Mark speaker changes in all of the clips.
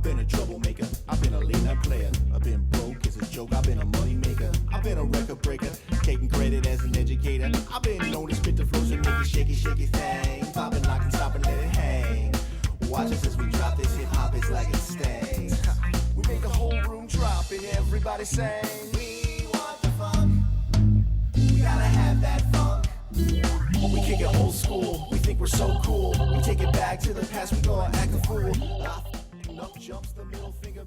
Speaker 1: I've been a troublemaker, I've been a lean-up player. I've been broke as a joke, I've been a money maker. I've been a record breaker, taking credit as an educator. I've been known to spit the flows and make a shaky, shaky thing. Popping, lock, and stop and let it hang. Watch us as we drop this hip-hop, it's like it stings. We make the whole room drop and everybody sing. We want the funk, we gotta have that funk. We kick it old school, we think we're so cool. We take it back to the past, we gonna act a fool. Enough jumps, the middle finger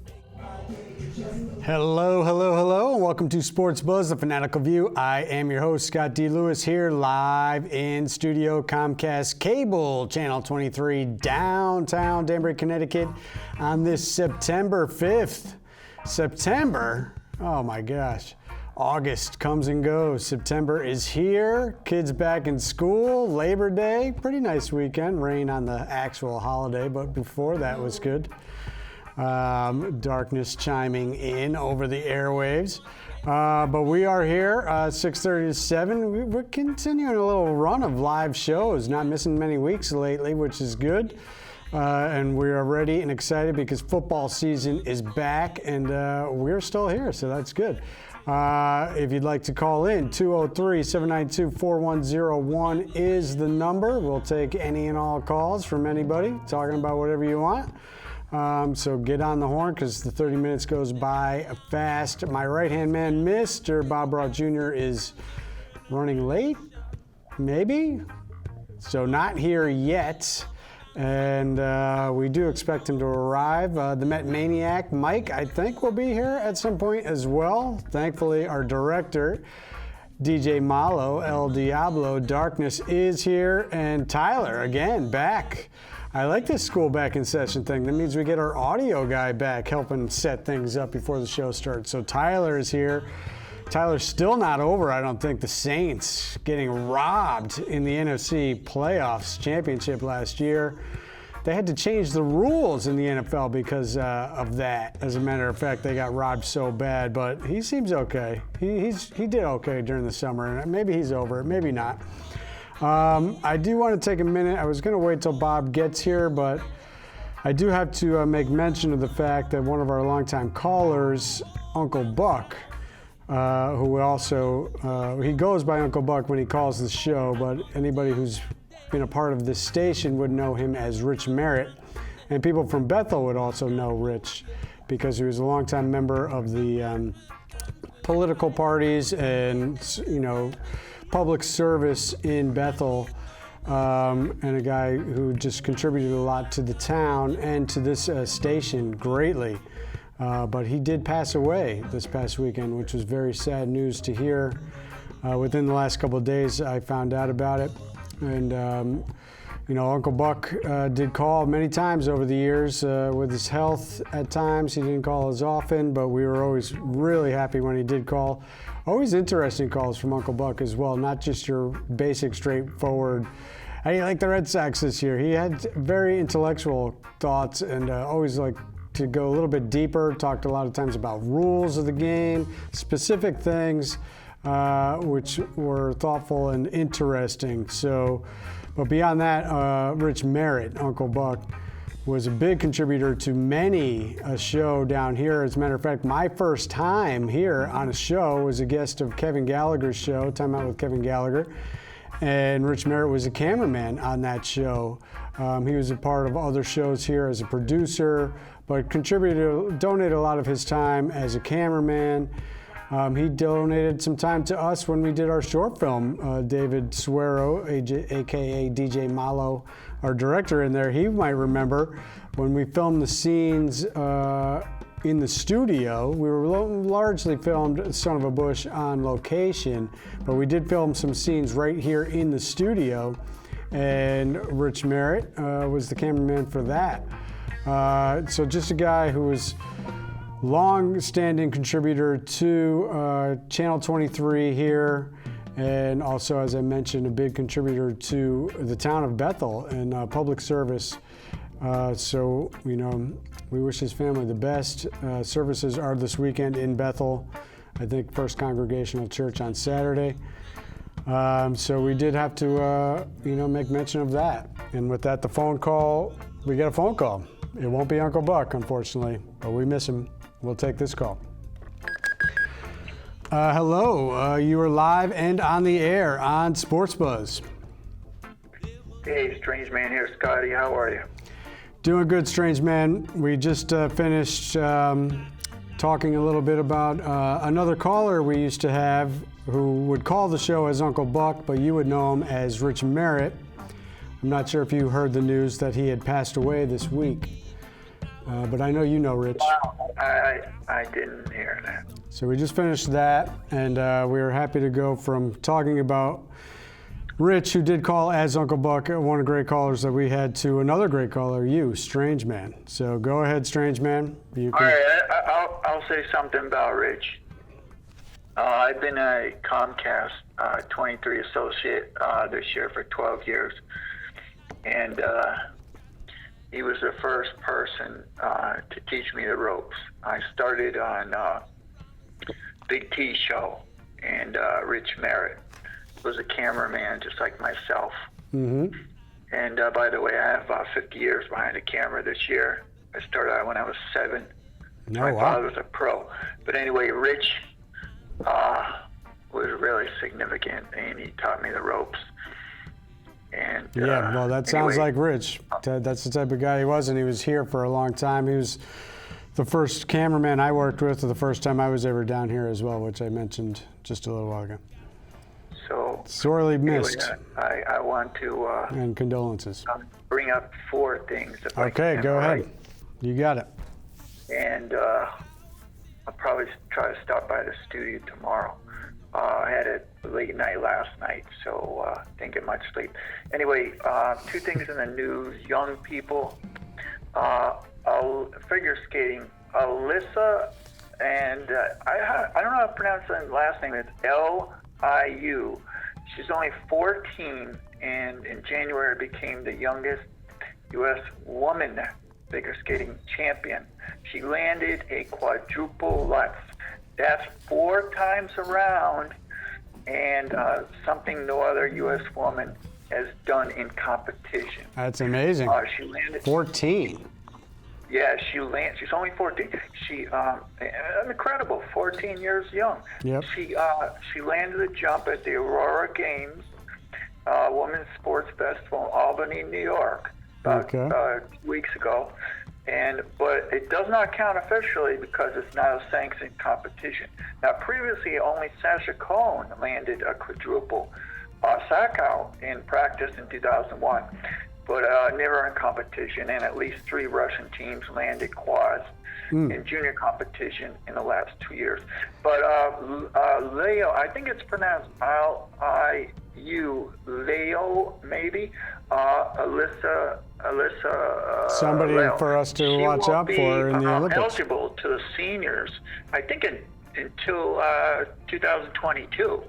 Speaker 2: Hello, hello, hello, and welcome to Sports Buzz, the Fanatical View. I am your host, Scott D. Lewis, here live in studio, Comcast Cable, Channel 23, downtown Danbury, Connecticut, on this September 5th. September? Oh my gosh. August comes and goes. September is here. Kids back in school. Labor Day. Pretty nice weekend. Rain on the actual holiday, but before that was good. Darkness chiming in over the airwaves. But we are here, 6:30 to 7. We're continuing a little run of live shows. Not missing many weeks lately, which is good. And we are ready and excited because football season is back, and we're still here, so that's good. If you'd like to call in, 203-792-4101 is the number. We'll take any and all calls from anybody, talking about whatever you want. So get on the horn because the 30 minutes goes by fast. My right-hand man, Mr. Bob Roth Jr., is running late, maybe? So not here yet. And we do expect him to arrive. The Met Maniac, Mike, I think will be here at some point as well. Thankfully, our director, DJ Malo, El Diablo, Darkness is here. And Tyler, again, back. I like this school back in session thing. That means we get our audio guy back helping set things up before the show starts. So Tyler is here. Tyler's still not over, I don't think, the Saints getting robbed in the NFC playoffs championship last year. They had to change the rules in the NFL because of that. As a matter of fact, they got robbed so bad, but he seems okay. He did okay during the summer, and maybe he's over it, maybe not. I do want to take a minute. I was going to wait till Bob gets here, but I do have to make mention of the fact that one of our longtime callers, Uncle Buck, who also, he goes by Uncle Buck when he calls the show, but anybody who's been a part of this station would know him as Rich Merrit, and people from Bethel would also know Rich because he was a longtime member of the political parties and, you know, public service in Bethel, and a guy who just contributed a lot to the town and to this station greatly. But he did pass away this past weekend, which was very sad news to hear. Within the last couple of days, I found out about it. And, you know, Uncle Buck did call many times over the years with his health at times. He didn't call as often, but we were always really happy when he did call. Always interesting calls from Uncle Buck as well, not just your basic, straightforward, how do you like the Red Sox this year? He had very intellectual thoughts and always like to go a little bit deeper, talked a lot of times about rules of the game, specific things, which were thoughtful and interesting. So, but beyond that, Rich Merrit, Uncle Buck, was a big contributor to many a show down here. As a matter of fact, my first time here on a show was a guest of Kevin Gallagher's show, Time Out with Kevin Gallagher. And Rich Merrit was a cameraman on that show. He was a part of other shows here as a producer, but donated a lot of his time as a cameraman. He donated some time to us when we did our short film. David Suero, aka DJ Malo, our director in there, he might remember when we filmed the scenes in the studio. We were largely filmed Son of a Bush on location, but we did film some scenes right here in the studio, and Rich Merrit was the cameraman for that. So just a guy who was long-standing contributor to Channel 23 here, and also, as I mentioned, a big contributor to the town of Bethel and public service. So, you know, we wish his family the best. Services are this weekend in Bethel, I think First Congregational Church on Saturday. So we did have to, you know, make mention of that. And with that, we got a phone call. It won't be Uncle Buck, unfortunately, but we miss him. We'll take this call. Hello, you are live and on the air on Sports Buzz.
Speaker 3: Hey, Strange Man here, Scotty. How are you?
Speaker 2: Doing good, Strange Man. We just finished talking a little bit about another caller we used to have who would call the show as Uncle Buck, but you would know him as Rich Merrit. I'm not sure if you heard the news that he had passed away this week, but I know you know Rich.
Speaker 3: Wow, I didn't hear that.
Speaker 2: So we just finished that, and we were happy to go from talking about Rich, who did call as Uncle Buck, one of the great callers that we had, to another great caller, you, Strange Man. So go ahead, Strange Man. You can...
Speaker 3: All right, I'll say something about Rich. I've been a Comcast 23 associate this year for 12 years, and he was the first person to teach me the ropes. I started on Big T show, and Rich Merrit was a cameraman just like myself.
Speaker 2: Mm-hmm.
Speaker 3: And by the way, I have 50 years behind the camera this year. I started out when I was 7. My father was a pro. But anyway, Rich was really significant, and he taught me the ropes. And
Speaker 2: yeah, well, that sounds like Rich. That's the type of guy he was, and he was here for a long time. He was the first cameraman I worked with the first time I was ever down here as well, which I mentioned just a little while ago.
Speaker 3: So
Speaker 2: sorely missed.
Speaker 3: Anyway, I want to
Speaker 2: and condolences.
Speaker 3: Bring up 4 things.
Speaker 2: Okay, go ahead. You got it.
Speaker 3: And I'll probably try to stop by the studio tomorrow. I had a late night last night, so didn't get much sleep. Anyway, 2 things in the news. Young people, figure skating. Alyssa, and I don't know how to pronounce her last name. It's Liu. She's only 14, and in January became the youngest U.S. woman figure skating champion. She landed a quadruple Lutz. That's 4 times around, and something no other U.S. woman has done in competition.
Speaker 2: That's amazing.
Speaker 3: She landed
Speaker 2: 14.
Speaker 3: Yeah, she's only 14. She incredible, 14 years young.
Speaker 2: Yep.
Speaker 3: She landed a jump at the Aurora Games, Women's Sports Festival in Albany, New York, about 2 weeks ago. But it does not count officially because it's not a sanctioned competition. Now, previously, only Sasha Cohen landed a quadruple Osaka in practice in 2001, but never in competition. And at least 3 Russian teams landed quads in junior competition in the last 2 years. But Leo, I think it's pronounced Liu, Leo, maybe. Alyssa.
Speaker 2: Somebody
Speaker 3: Leo.
Speaker 2: for us to watch out for in the Olympics.
Speaker 3: Eligible to the seniors, I think, until 2022.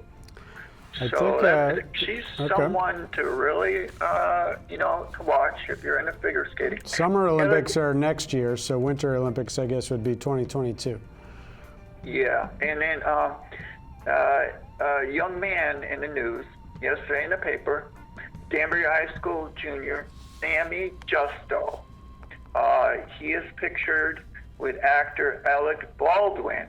Speaker 3: She's someone to really, to watch if you're into figure skating.
Speaker 2: Summer Olympics are next year, so Winter Olympics, I guess, would be 2022.
Speaker 3: Yeah, and then a young man in the news yesterday in the paper, Danbury High School junior, Sammy Justo. He is pictured with actor Alec Baldwin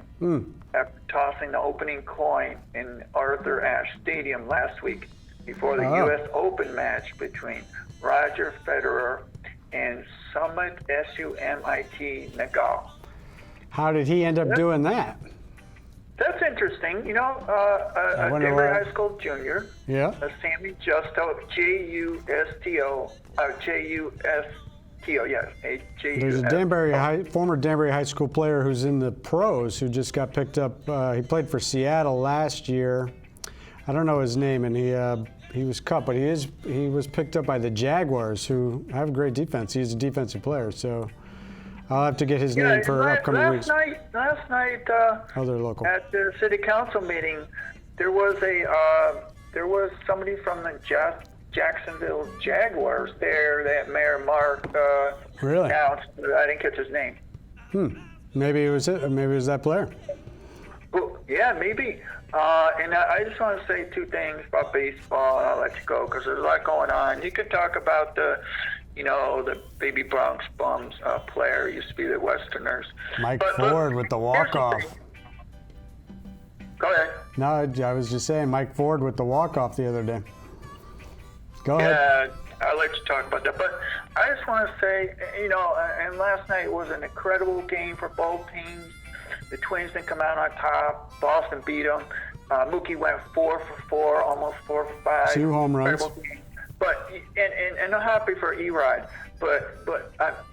Speaker 3: after tossing the opening coin in Arthur Ashe Stadium last week before the U.S. Open match between Roger Federer and Sumit Nagal.
Speaker 2: How did he end up doing that?
Speaker 3: That's interesting. A Danbury High School junior, Sammy Justo, Justo, yes.
Speaker 2: There's a former Danbury High School player who's in the pros who just got picked up. He played for Seattle last year. I don't know his name, and he was cut, but he was picked up by the Jaguars, who have great defense. He's a defensive player, so I'll have to get his name for upcoming weeks.
Speaker 3: Last night,
Speaker 2: they're local.
Speaker 3: At the city council meeting, there was somebody from the Jacksonville Jaguars there that Mayor Mark announced. I didn't catch his name.
Speaker 2: Maybe it was it. Maybe it was that player.
Speaker 3: Well, yeah, maybe. And I just want to say 2 things about baseball, and I'll let you go because there's a lot going on. You could talk about the the baby Bronx Bums player used to be the Westerners.
Speaker 2: Mike Ford with the walk-off.
Speaker 3: Go ahead.
Speaker 2: No, I was just saying Mike Ford with the walk-off the other day. Go ahead.
Speaker 3: Yeah, I'll let you talk about that. But I just want to say, and last night was an incredible game for both teams. The Twins didn't come out on top. Boston beat them. Mookie went 4 for 4, almost 4 for 5.
Speaker 2: 2 home runs.
Speaker 3: But and I'm happy for Erod. But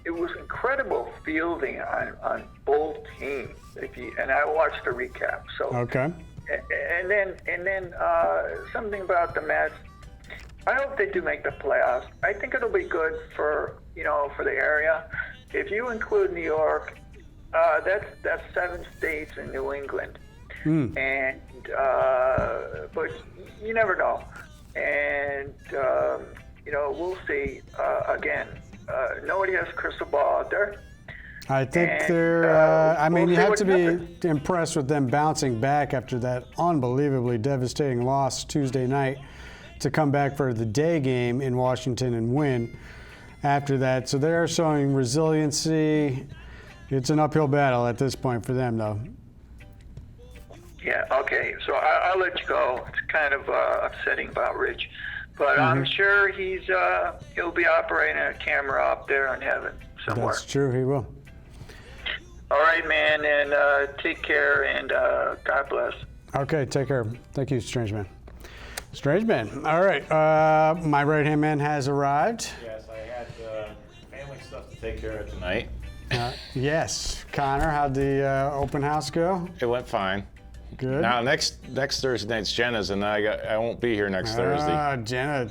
Speaker 3: it was incredible fielding on both teams. And I watched the recap. So
Speaker 2: okay.
Speaker 3: And then something about the Mets. I hope they do make the playoffs. I think it'll be good for for the area. If you include New York, that's 7 states in New England, and but you never know. And we'll see. Again, nobody has a crystal ball out there.
Speaker 2: I think they're. I mean, you have to be impressed with them bouncing back after that unbelievably devastating loss Tuesday night to come back for the day game in Washington and win after that. So they're showing resiliency. It's an uphill battle at this point for them, though.
Speaker 3: Yeah. Okay. So I'll let you go. It's kind of upsetting about Rich, but I'm sure he'll be operating a camera up there in heaven somewhere.
Speaker 2: That's true. He will.
Speaker 3: All right, man, and take care, and God bless.
Speaker 2: Okay, take care. Thank you, Strange Man. Strange Man. All right, my right-hand man has arrived.
Speaker 4: Yes, I had family stuff to take care of tonight.
Speaker 2: Yes. Connor, how'd the open house go?
Speaker 4: It went fine.
Speaker 2: Good.
Speaker 4: Now, next Thursday night's Jenna's, and I won't be here next Thursday.
Speaker 2: Jenna,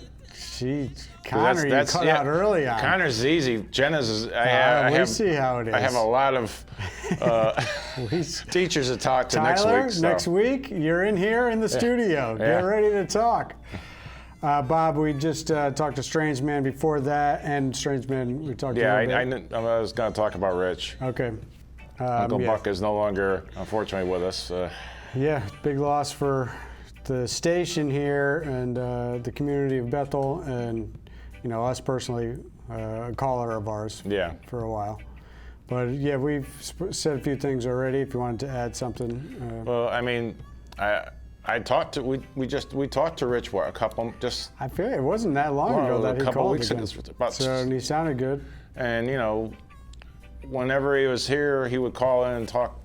Speaker 2: Connor, you cut out early on.
Speaker 4: Connor's easy. Jenna's is. I
Speaker 2: see how it is.
Speaker 4: I have a lot of teachers to talk to
Speaker 2: Tyler,
Speaker 4: next week. So.
Speaker 2: Next week, you're in here in the studio.
Speaker 4: Yeah.
Speaker 2: Get ready to talk. Bob, we just talked to Strange Man before that, and Strange Man, we talked
Speaker 4: Yeah,
Speaker 2: a little bit.
Speaker 4: I was going to talk about Rich.
Speaker 2: Okay.
Speaker 4: Uncle Buck is no longer, unfortunately, with us.
Speaker 2: Yeah, big loss for the station here and the community of Bethel, and us personally, a caller of ours.
Speaker 4: Yeah.
Speaker 2: For a while. But yeah, we've said a few things already. If you wanted to add something.
Speaker 4: Well, I mean, I talked to we talked to Rich a couple just.
Speaker 2: I feel it wasn't that long ago that he called again. And he sounded good.
Speaker 4: And whenever he was here, he would call in and talk,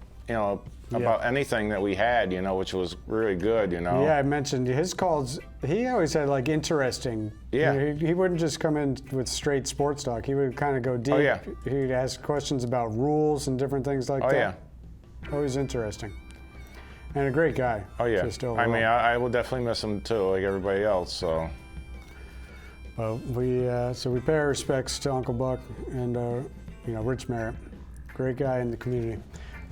Speaker 4: about anything that we had, which was really good,
Speaker 2: Yeah, I mentioned his calls. He always had interesting.
Speaker 4: Yeah.
Speaker 2: He wouldn't just come in with straight sports talk. He would kind of go deep.
Speaker 4: Oh, yeah.
Speaker 2: He'd ask questions about rules and different things like that.
Speaker 4: Oh, yeah.
Speaker 2: Always interesting. And a great guy.
Speaker 4: Oh, yeah.
Speaker 2: Overall.
Speaker 4: I mean, I will definitely miss him too, like everybody else, so.
Speaker 2: Well, we pay our respects to Uncle Buck and, Rich Merrit. Great guy in the community.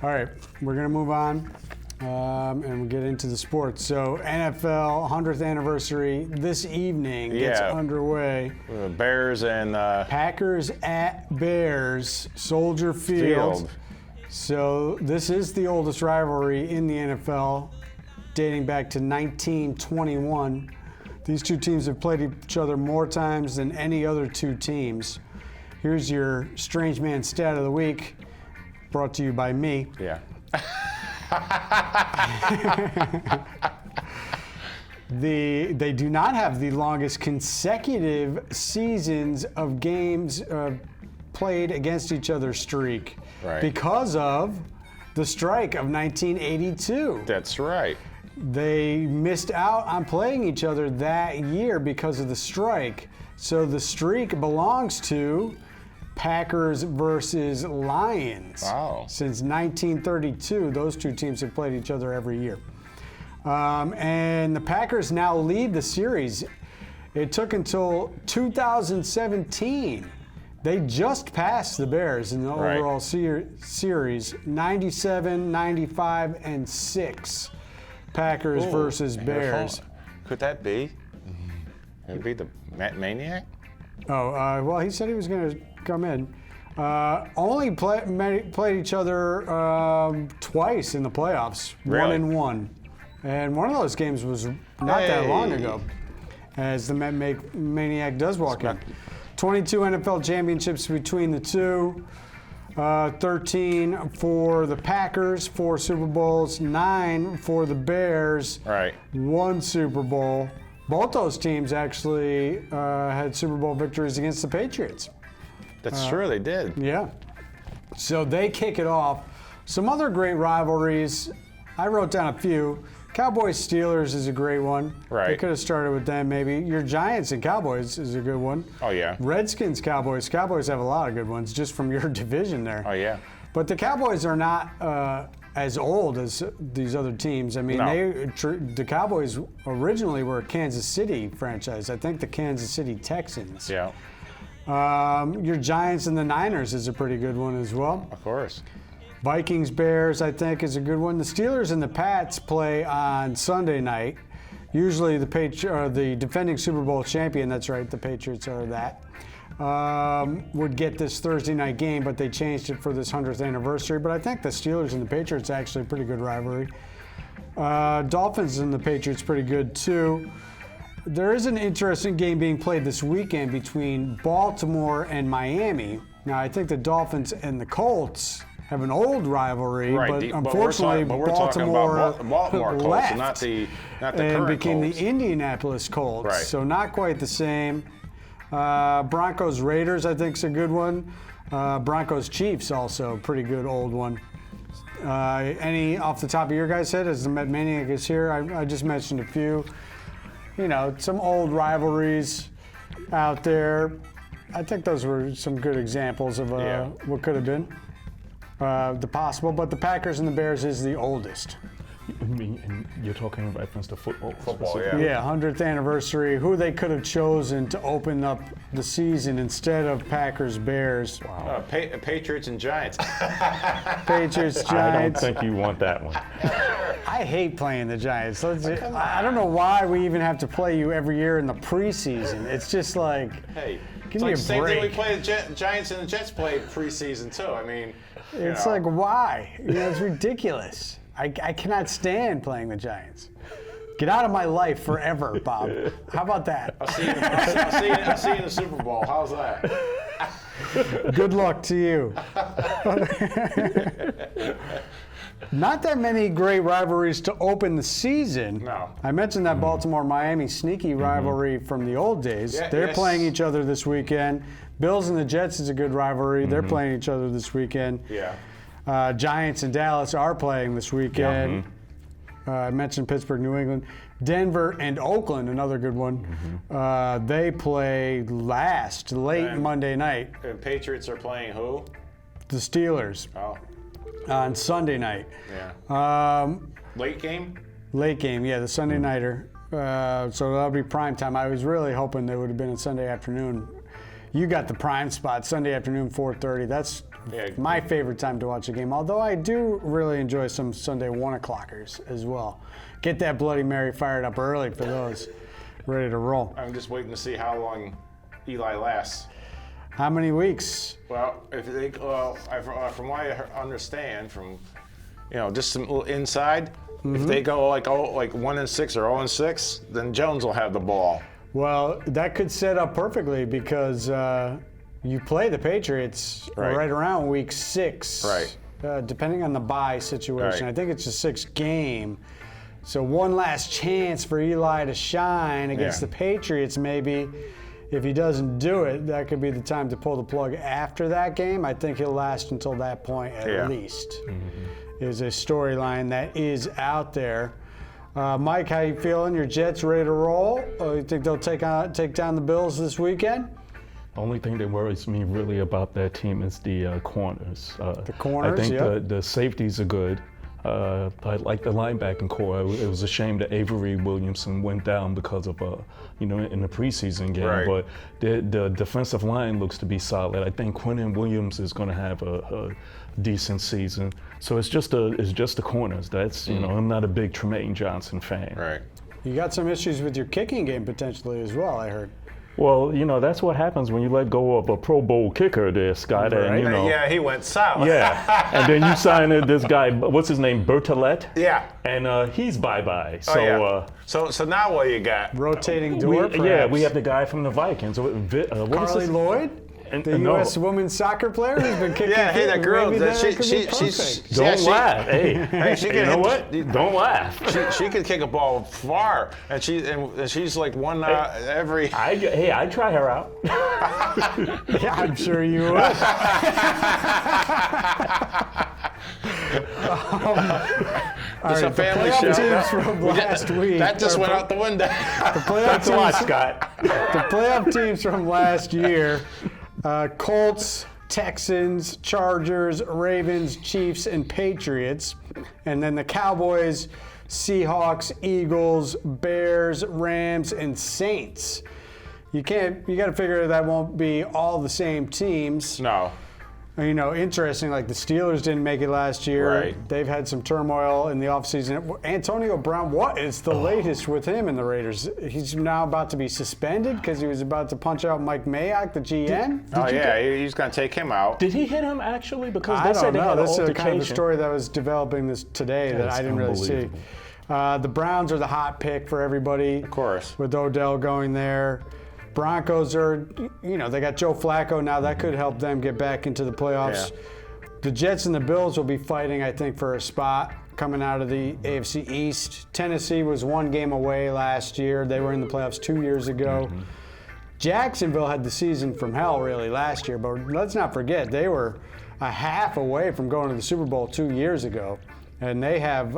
Speaker 2: All right, we're going to move on and we'll get into the sports. So NFL 100th anniversary this evening gets underway.
Speaker 4: Bears and
Speaker 2: Packers at Bears, Soldier Field. So this is the oldest rivalry in the NFL, dating back to 1921. These two teams have played each other more times than any other two teams. Here's your Strange Man stat of the week, brought to you by me.
Speaker 4: Yeah.
Speaker 2: They do not have the longest consecutive seasons of games played against each other streak.
Speaker 4: Right.
Speaker 2: Because of the strike of 1982.
Speaker 4: That's right.
Speaker 2: They missed out on playing each other that year because of the strike. So the streak belongs to Packers versus Lions.
Speaker 4: Wow.
Speaker 2: Since 1932, those two teams have played each other every year. And the Packers now lead the series. It took until 2017. They just passed the Bears in the overall series, 97, 95, and 6. Packers versus Bears.
Speaker 4: Could that be? Could it be the Maniac?
Speaker 2: Well, he said he was going to come in. Only played each other twice in the playoffs,
Speaker 4: Really?
Speaker 2: 1-1. And one of those games was not that long ago, as the Maniac does walk in. 22 NFL championships between the two. 13 for the Packers, 4 Super Bowls, 9 for the Bears,
Speaker 4: Right.
Speaker 2: 1 Super Bowl. Both those teams actually had Super Bowl victories against the Patriots.
Speaker 4: That's true, they did.
Speaker 2: Yeah. So they kick it off. Some other great rivalries. I wrote down a few. Cowboys-Steelers is a great one.
Speaker 4: Right.
Speaker 2: They could have started with them maybe. Your Giants and Cowboys is a good one.
Speaker 4: Oh, yeah.
Speaker 2: Redskins-Cowboys. Cowboys have a lot of good ones just from your division there.
Speaker 4: Oh, yeah.
Speaker 2: But the Cowboys are not as old as these other teams. I mean,
Speaker 4: No.
Speaker 2: the Cowboys originally were a Kansas City franchise. I think the Kansas City Texans.
Speaker 4: Yeah,
Speaker 2: Your Giants and the Niners is a pretty good one as well.
Speaker 4: of course.
Speaker 2: Vikings Bears, I think, is a good one. The Steelers and the Pats play on Sunday night. Usually the defending Super Bowl champion, that's right, the Patriots are that, would get this Thursday night game, but they changed it for this 100th anniversary. But I think the Steelers and the Patriots actually a pretty good rivalry. Dolphins and the Patriots pretty good too. There is an interesting game being played this weekend between Baltimore and Miami. Now, I think the Dolphins and the Colts have an old rivalry,
Speaker 4: Right,
Speaker 2: but
Speaker 4: but
Speaker 2: unfortunately,
Speaker 4: we're talking about Baltimore Colts,
Speaker 2: left
Speaker 4: not the
Speaker 2: and
Speaker 4: current
Speaker 2: became
Speaker 4: Colts.
Speaker 2: the Indianapolis Colts.
Speaker 4: Right.
Speaker 2: So not quite the same. Broncos Raiders, I think, is a good one. Broncos Chiefs also a pretty good old one. Any off the top of your guys' head? As the Met Maniac is here, I just mentioned a few. You know, some old rivalries out there. I think those were some good examples of what could have been the possible. But the Packers and the Bears is the oldest.
Speaker 5: I mean, and you're talking in reference to football.
Speaker 4: Football,
Speaker 5: specifically?
Speaker 2: Yeah, 100th anniversary. Who they could have chosen to open up the season instead of Packers Bears.
Speaker 5: Wow.
Speaker 4: Patriots and Giants.
Speaker 2: Patriots
Speaker 5: I don't
Speaker 2: Giants.
Speaker 5: think you want that one.
Speaker 2: I hate playing the Giants. I don't know why we even have to play you every year in the preseason. It's just like,
Speaker 4: Hey,
Speaker 2: give
Speaker 4: it's
Speaker 2: me
Speaker 4: like
Speaker 2: a
Speaker 4: the same thing we
Speaker 2: break.
Speaker 4: play the Giants and the Jets play preseason too. I mean,
Speaker 2: It's like, why? You know, it's ridiculous. I cannot stand playing the Giants. Get out of my life forever, Bob. How about that?
Speaker 4: I'll see you in the Super Bowl. How's that?
Speaker 2: Good luck to you. Not that many great rivalries to open the season.
Speaker 4: No.
Speaker 2: I mentioned that Baltimore-Miami sneaky rivalry from the old days.
Speaker 4: Yeah,
Speaker 2: They're
Speaker 4: yes.
Speaker 2: playing each other this weekend. Bills and the Jets is a good rivalry. They're playing each other this weekend.
Speaker 4: Yeah.
Speaker 2: Giants and Dallas are playing this weekend. I mentioned Pittsburgh, New England. Denver and Oakland, another good one. They play late
Speaker 4: And-
Speaker 2: Monday night.
Speaker 4: And Patriots are playing who?
Speaker 2: The Steelers
Speaker 4: Oh,
Speaker 2: on Sunday night.
Speaker 4: yeah. Late game?
Speaker 2: Late game, yeah, the Sunday nighter. So that'll be prime time. I was really hoping they would have been a Sunday afternoon. You got the prime spot, Sunday afternoon, 4:30. That's
Speaker 4: Yeah.
Speaker 2: my favorite time to watch a game. Although I do really enjoy some Sunday 1:00'ers as well. Get that Bloody Mary fired up early for those, ready to roll.
Speaker 4: I'm just waiting to see how long Eli lasts.
Speaker 2: How many weeks?
Speaker 4: Well, if they, from what I understand, from just some little inside, if they go like 1-6 or 0-6, then Jones will have the ball.
Speaker 2: Well, that could set up perfectly because you play the Patriots right around week 6.
Speaker 4: Right.
Speaker 2: Depending on the bye situation.
Speaker 4: Right.
Speaker 2: I think it's a 6th game. So one last chance for Eli to shine against
Speaker 4: Yeah.
Speaker 2: the Patriots maybe. If he doesn't do it, that could be the time to pull the plug after that game. I think he'll last until that point at least. Is a storyline that is out there. Mike, how you feeling? Your Jets ready to roll? You think they'll take down the Bills this weekend?
Speaker 5: The only thing that worries me really about that team is the corners.
Speaker 2: The corners,
Speaker 5: I think
Speaker 2: yeah.
Speaker 5: the safeties are good. I like the linebacking core. It was a shame that Avery Williamson went down because of, in the preseason game.
Speaker 4: Right.
Speaker 5: But the defensive line looks to be solid. I think Quentin Williams is going to have a decent season. So it's just the corners. That's I'm not a big Tremaine Johnson fan.
Speaker 4: Right.
Speaker 2: You got some issues with your kicking game potentially as well, I heard.
Speaker 5: Well, that's what happens when you let go of a Pro Bowl kicker there, Scott.
Speaker 2: Right.
Speaker 5: And,
Speaker 4: Yeah, he went south.
Speaker 5: Yeah, and then you sign this guy, what's his name, Bertolet?
Speaker 4: Yeah.
Speaker 5: And he's bye-bye.
Speaker 4: Oh,
Speaker 5: So,
Speaker 4: yeah. So now what you got?
Speaker 2: Rotating door,
Speaker 5: we
Speaker 2: perhaps.
Speaker 5: have the guy from the Vikings. What is
Speaker 2: Carly
Speaker 5: his-
Speaker 2: Lloyd, the
Speaker 5: no.
Speaker 2: U.S. women's soccer player who's been kicking.
Speaker 4: Yeah, hey, that girl.
Speaker 2: Maybe
Speaker 4: She,
Speaker 2: could be perfect.
Speaker 4: she's
Speaker 5: Don't laugh. Hey,
Speaker 4: she
Speaker 5: you
Speaker 4: can
Speaker 5: know
Speaker 4: hit-
Speaker 5: what? Don't laugh.
Speaker 4: She can kick a ball far, and she's like one every.
Speaker 5: I'd try her out.
Speaker 2: Yeah, I'm sure you would.
Speaker 4: It's a family
Speaker 2: playoff
Speaker 4: show.
Speaker 2: teams from last week.
Speaker 4: That just went out the window.
Speaker 2: The playoff
Speaker 5: That's a lot,
Speaker 2: teams-
Speaker 5: Scott.
Speaker 2: The playoff teams from last year, Colts, Texans, Chargers, Ravens, Chiefs, and Patriots. And then the Cowboys, Seahawks, Eagles, Bears, Rams, and Saints. You got to figure that won't be all the same teams.
Speaker 4: No.
Speaker 2: Interesting, like the Steelers didn't make it last year.
Speaker 4: Right.
Speaker 2: They've had some turmoil in the offseason. Antonio Brown, what is the latest with him and the Raiders? He's now about to be suspended because he was about to punch out Mike Mayock, the GM?
Speaker 4: Oh yeah, he's gonna take him out.
Speaker 5: Did he hit him actually? Because
Speaker 2: I
Speaker 5: they
Speaker 2: don't
Speaker 5: said they
Speaker 2: know.
Speaker 5: had an
Speaker 2: This is
Speaker 5: altercation.
Speaker 2: kind of a story that was developing this today that
Speaker 5: That's
Speaker 2: I didn't really see.
Speaker 5: unbelievable.
Speaker 2: The Browns are the hot pick for everybody.
Speaker 4: Of course.
Speaker 2: With Odell going there. Broncos are, they got Joe Flacco now. That could help them get back into the playoffs.
Speaker 4: Yeah.
Speaker 2: The Jets and the Bills will be fighting, I think, for a spot coming out of the AFC East. Tennessee was one game away last year. They were in the playoffs 2 years ago. Jacksonville had the season from hell, really, last year. But let's not forget, they were a half away from going to the Super Bowl 2 years ago. And they have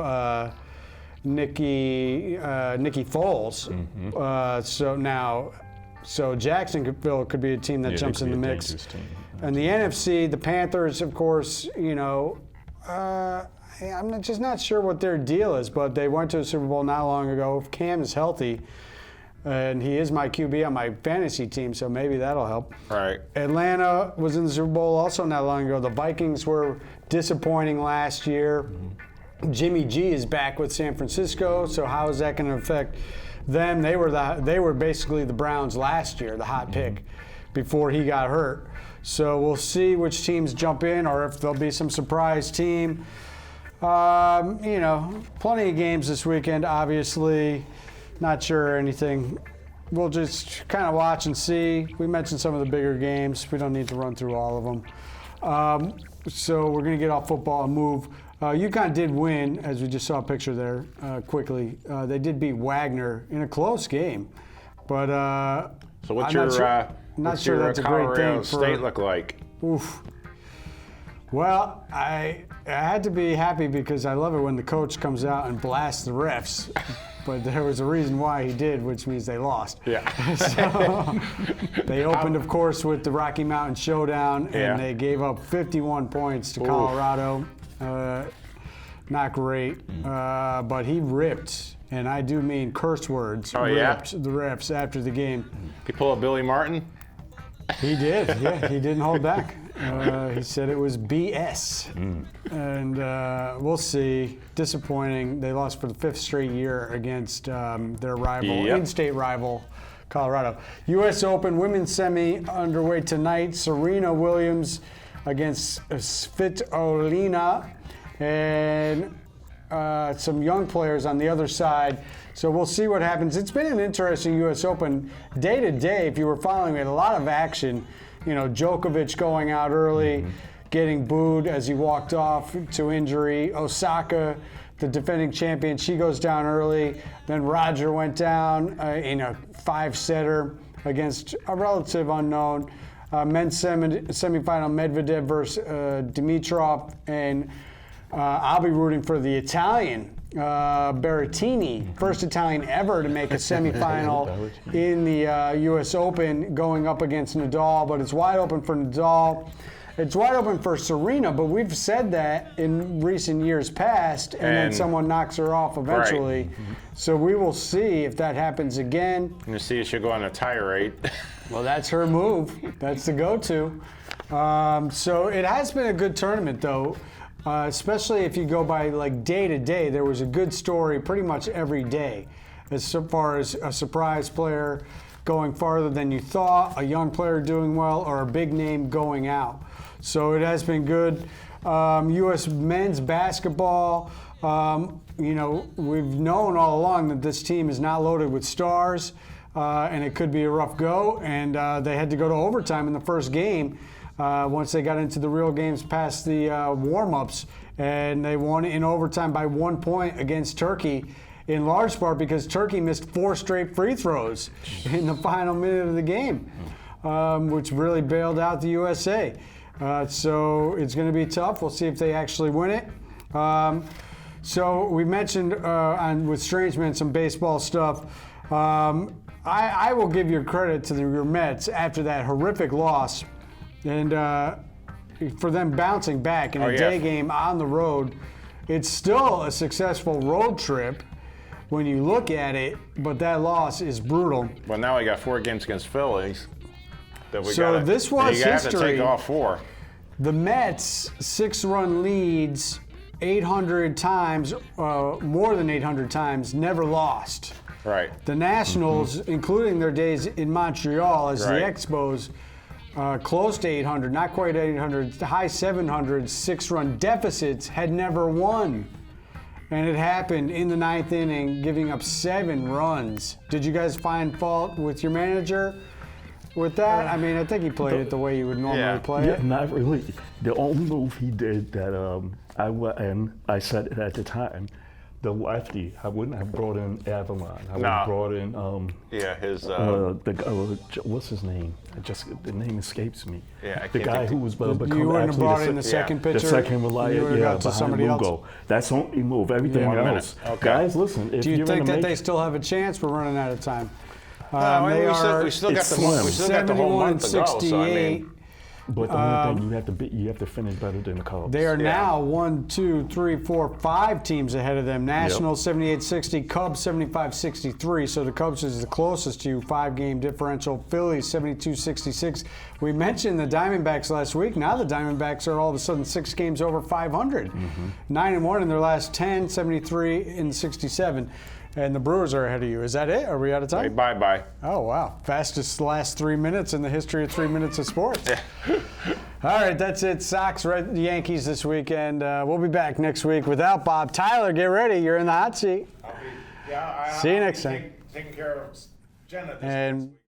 Speaker 2: Nicky Foles. So Jacksonville could be a team that jumps in the mix. And the NFC, the Panthers, of course, I'm just not sure what their deal is, but they went to a Super Bowl not long ago. If Cam is healthy, and he is my QB on my fantasy team, so maybe that'll help.
Speaker 4: Right.
Speaker 2: Atlanta was in the Super Bowl also not long ago. The Vikings were disappointing last year. Jimmy G is back with San Francisco, so how is that going to affect them? They were basically the Browns last year, the hot pick, before he got hurt. So we'll see which teams jump in, or if there'll be some surprise team. Plenty of games this weekend, obviously. Not sure anything. We'll just kind of watch and see. We mentioned some of the bigger games. We don't need to run through all of them. So we're going to get off football and move. UConn did win, as we just saw a picture there, quickly. They did beat Wagner in a close game. But
Speaker 4: So what's
Speaker 2: I'm
Speaker 4: your
Speaker 2: not sure that's a great
Speaker 4: Colorado
Speaker 2: thing
Speaker 4: State look like?
Speaker 2: Oof. Well, I had to be happy because I love it when the coach comes out and blasts the refs. But there was a reason why he did, which means they lost.
Speaker 4: Yeah.
Speaker 2: So they opened, of course, with the Rocky Mountain Showdown, and
Speaker 4: Yeah.
Speaker 2: they gave up 51 points to Colorado. Not great, but he ripped, and I do mean curse words, ripped the refs after the game.
Speaker 4: You pull a Billy Martin?
Speaker 2: He did, yeah, he didn't hold back. He said it was BS. And we'll see. Disappointing. They lost for the 5th straight year against their rival, in-state rival, Colorado. U.S. Open women's semi underway tonight. Serena Williams against Svitolina, and some young players on the other side. So we'll see what happens. It's been an interesting U.S. Open. Day to day, if you were following it, a lot of action. Djokovic going out early, getting booed as he walked off to injury. Osaka, the defending champion, she goes down early. Then Roger went down in a 5-setter against a relative unknown. Men's semifinal, Medvedev versus Dimitrov. And I'll be rooting for the Italian, Berrettini, first Italian ever to make a semifinal in the U.S. Open, going up against Nadal, but it's wide open for Nadal. It's wide open for Serena, but we've said that in recent years past, and then someone knocks her off eventually. Right. So we will see if that happens again.
Speaker 4: You see if she'll go on a tirade.
Speaker 2: Well, that's her move. That's the go-to. So it has been a good tournament, though. Especially if you go by like day to day, there was a good story pretty much every day as far as a surprise player, going farther than you thought, a young player doing well, or a big name going out. So it has been good. U.S. men's basketball, we've known all along that this team is not loaded with stars, and it could be a rough go. And they had to go to overtime in the first game once they got into the real games past the warm-ups. And they won in overtime by 1 point against Turkey, in large part because Turkey missed 4 straight free throws in the final minute of the game, which really bailed out the USA. So it's going to be tough. We'll see if they actually win it. So we mentioned with Strange Man some baseball stuff. I will give your credit to your Mets after that horrific loss, and for them bouncing back in a day game on the road. It's still a successful road trip when you look at it, but that loss is brutal.
Speaker 4: Well, now we got 4 games against Phillies.
Speaker 2: This was history.
Speaker 4: You have to take all 4.
Speaker 2: The Mets, 6-run leads 800 times, more than 800 times, never lost.
Speaker 4: Right.
Speaker 2: The Nationals, including their days in Montreal as the Expos, close to 800, not quite 800, high 700s, 6-run deficits, had never won. And it happened in the 9th inning, giving up 7 runs. Did you guys find fault with your manager with that? I mean, I think he played it the way you would normally play it.
Speaker 5: Not really. The only move he did that I said it at the time, the lefty, I wouldn't have brought in Avalon. I would have brought in what's his name? The name escapes me.
Speaker 4: Yeah,
Speaker 5: the guy who was
Speaker 2: you wouldn't have brought in the second pitcher.
Speaker 5: The second reliant,
Speaker 2: behind
Speaker 5: somebody Lugo. That's the only move. Everything else, guys, listen. If
Speaker 2: do you
Speaker 5: you're
Speaker 2: think that
Speaker 5: make,
Speaker 2: they still have a chance? We're running out of time.
Speaker 4: We still got the whole month to go. So, I mean,
Speaker 5: but the only thing you have to finish better than the Cubs.
Speaker 2: They are now 1, 2, 3, 4, 5 teams ahead of them. Nationals 78-60, Cubs 75-63. So the Cubs is the closest to you, 5-game differential. Phillies 72-66. We mentioned the Diamondbacks last week. Now the Diamondbacks are all of a sudden 6 games over 500. 9-1 in their last 10, 73-67. And the Brewers are ahead of you. Is that it? Are we out of time?
Speaker 4: Bye-bye.
Speaker 2: Oh, wow. Fastest last 3 minutes in the history of 3 minutes of sports. All right, that's it. Sox, Red Yankees this weekend. We'll be back next week without Bob. Tyler, get ready. You're in the hot seat.
Speaker 4: I'll be,
Speaker 2: See you next time.
Speaker 4: Taking care of Jenna this
Speaker 2: and
Speaker 4: week.